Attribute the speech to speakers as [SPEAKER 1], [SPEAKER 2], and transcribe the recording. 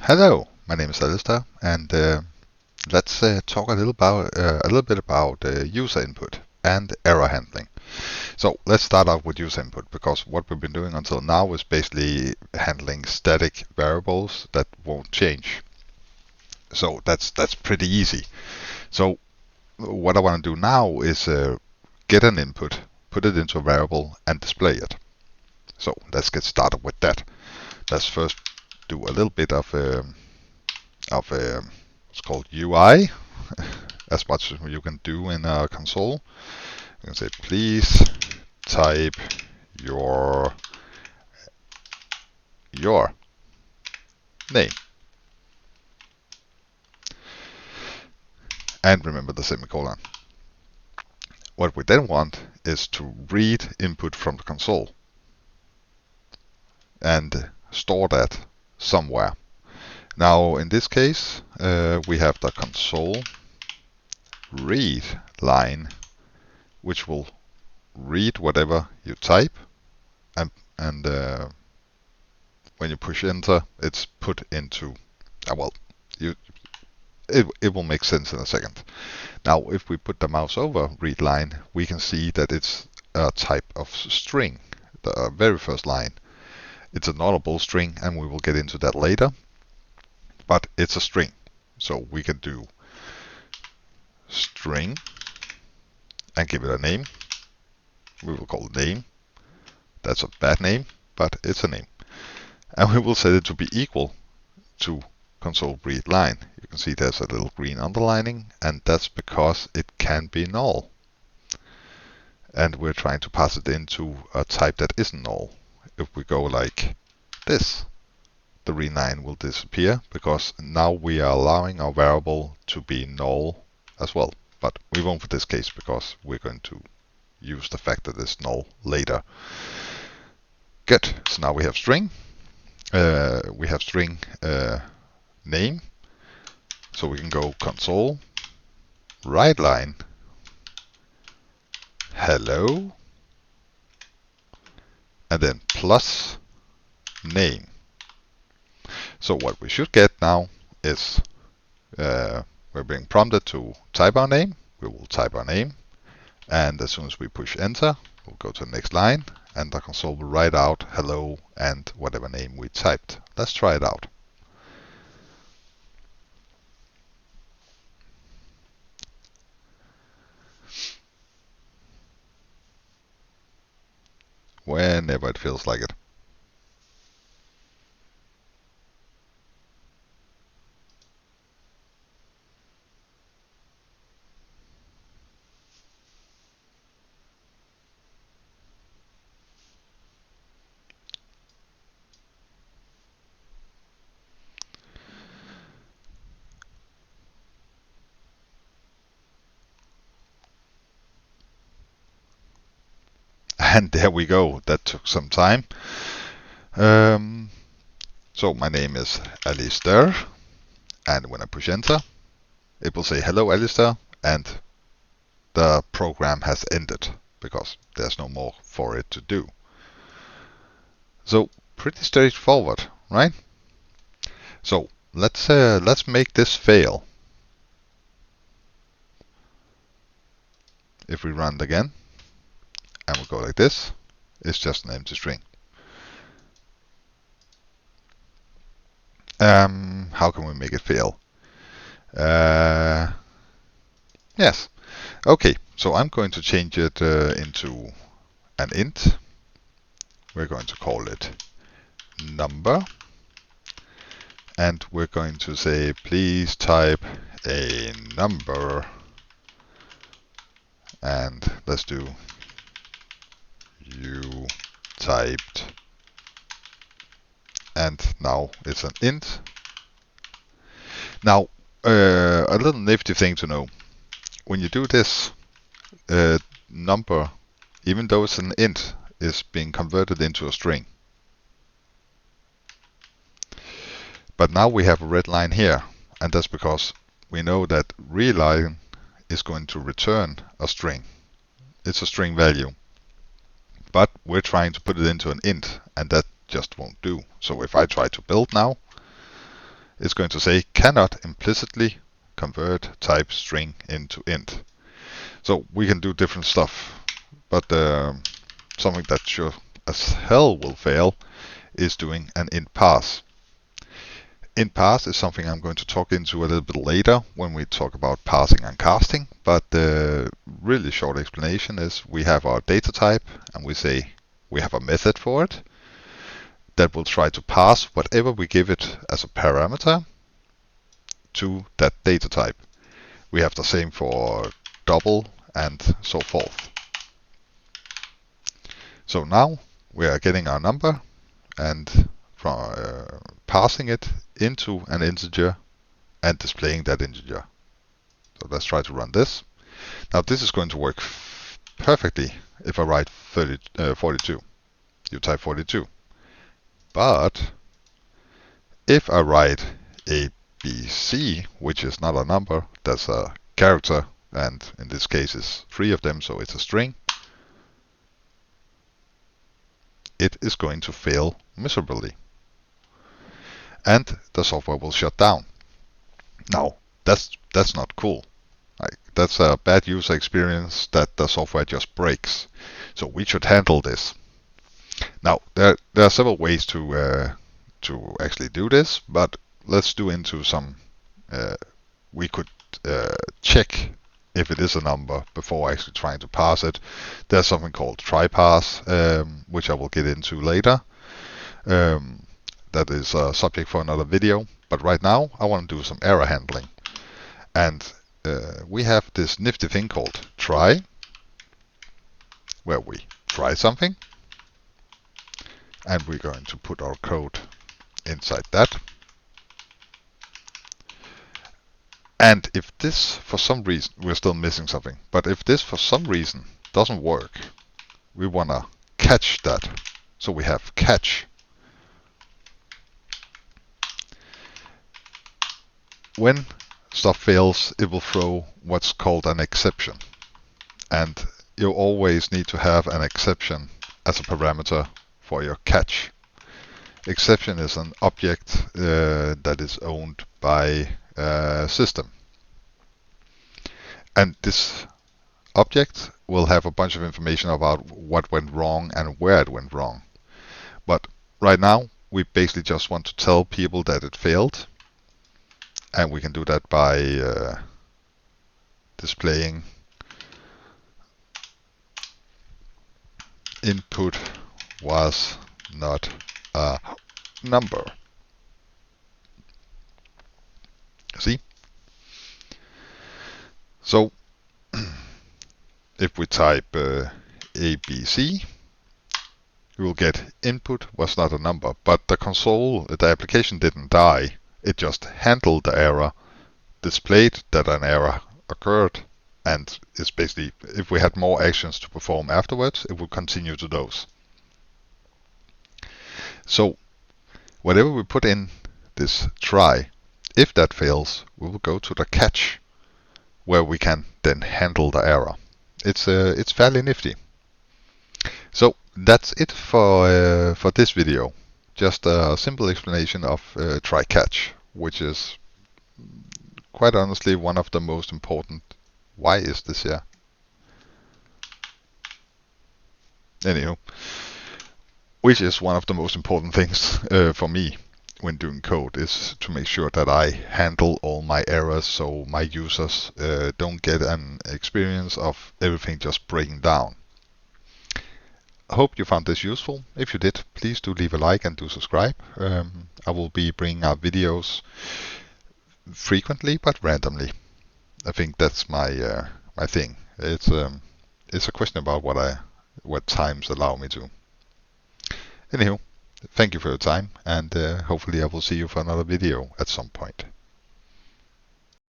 [SPEAKER 1] Hello, my name is Alistair, and let's talk a little bit about user input and error handling. So let's start out with user input, because what we've been doing until now is basically handling static variables that won't change. So that's pretty easy. So what I want to do now is get an input, put it into a variable, and display it. So let's get started with that. Let's first do a little bit of what's called UI, as much as you can do in a console. You can say, please type your name. And remember the semicolon. What we then want is to read input from the console and store that somewhere. Now, in this case, we have the Console.ReadLine, which will read whatever you type, and when you push enter, it's put into, it will make sense in a second. Now, if we put the mouse over read line, we can see that it's a type of string, the very first line. It's a nullable string, and we will get into that later, but it's a string. So we can do string and give it a name. We will call it name. That's a bad name, but it's a name. And we will set it to be equal to Console.WriteLine. You can see there's a little green underlining, and that's because it can be null. And we're trying to pass it into a type that isn't null. If we go like this, the read line will disappear, because now we are allowing our variable to be null as well. But we won't for this case, because we're going to use the fact that it's null later. Good. So now we have string. Name. So we can go Console.WriteLine hello, and then plus name. So what we should get now is we're being prompted to type our name. We will type our name, and as soon as we push enter, we'll go to the next line, and the console will write out hello and whatever name we typed. Let's try it out. Whenever it feels like it. And there we go. That took some time. So my name is Alistair, and when I push enter, it will say hello Alistair, and the program has ended because there's no more for it to do. So pretty straightforward, right? So let's make this fail. If we run it again, and we'll go like this, it's just an empty string. How can we make it fail? Yes. Okay, so I'm going to change it into an int. We're going to call it number. And we're going to say, please type a number. And let's do you typed. And now it's an int. Now, a little nifty thing to know. When you do this, number, even though it's an int, is being converted into a string. But now we have a red line here, and that's because we know that readLine is going to return a string. It's a string value. But we're trying to put it into an int, and that just won't do. So if I try to build now, it's going to say cannot implicitly convert type string into int. So we can do different stuff, but something that sure as hell will fail is doing an int pass. Int pass is something I'm going to talk into a little bit later when we talk about parsing and casting, but the really short explanation is we have our data type and we say we have a method for it that will try to pass whatever we give it as a parameter to that data type. We have the same for double and so forth. So now we are getting our number and from passing it into an integer and displaying that integer. So let's try to run this. Now this is going to work perfectly if I write 42. You type 42. But if I write ABC, which is not a number, that's a character, and in this case is 3 of them, so it's a string, it is going to fail miserably. And the software will shut down. Now, that's not cool. That's a bad user experience that the software just breaks. So we should handle this. Now, there are several ways to actually do this, but let's do into some. We could check if it is a number before actually trying to parse it. There's something called try parse, which I will get into later. That is a subject for another video. But right now, I want to do some error handling, and we have this nifty thing called try, where we try something. And we're going to put our code inside that. And if this, for some reason, we're still missing something, but if this for some reason doesn't work, we want to catch that. So we have catch. When stuff fails, it will throw what's called an exception. And you always need to have an exception as a parameter for your catch. Exception is an object that is owned by system. And this object will have a bunch of information about what went wrong and where it went wrong. But right now, we basically just want to tell people that it failed. And we can do that by displaying input was not a number. See? So if we type ABC, we will get input was not a number, but the console, the application didn't die. It just handled the error, displayed that an error occurred, and it's basically, if we had more actions to perform afterwards, it would continue to those. So whatever we put in this try, if that fails, we will go to the catch, where we can then handle the error. It's fairly nifty. So that's it for this video. Just a simple explanation of try catch, which is quite honestly one of the most important. Why is this here? Anyhow, which is one of the most important things for me when doing code, is to make sure that I handle all my errors so my users don't get an experience of everything just breaking down. I hope you found this useful. If you did, please do leave a like and do subscribe. I will be bringing out videos frequently but randomly. I think that's my my thing. It's a question about what times allow me to. Anyhow, thank you for your time, and hopefully I will see you for another video at some point.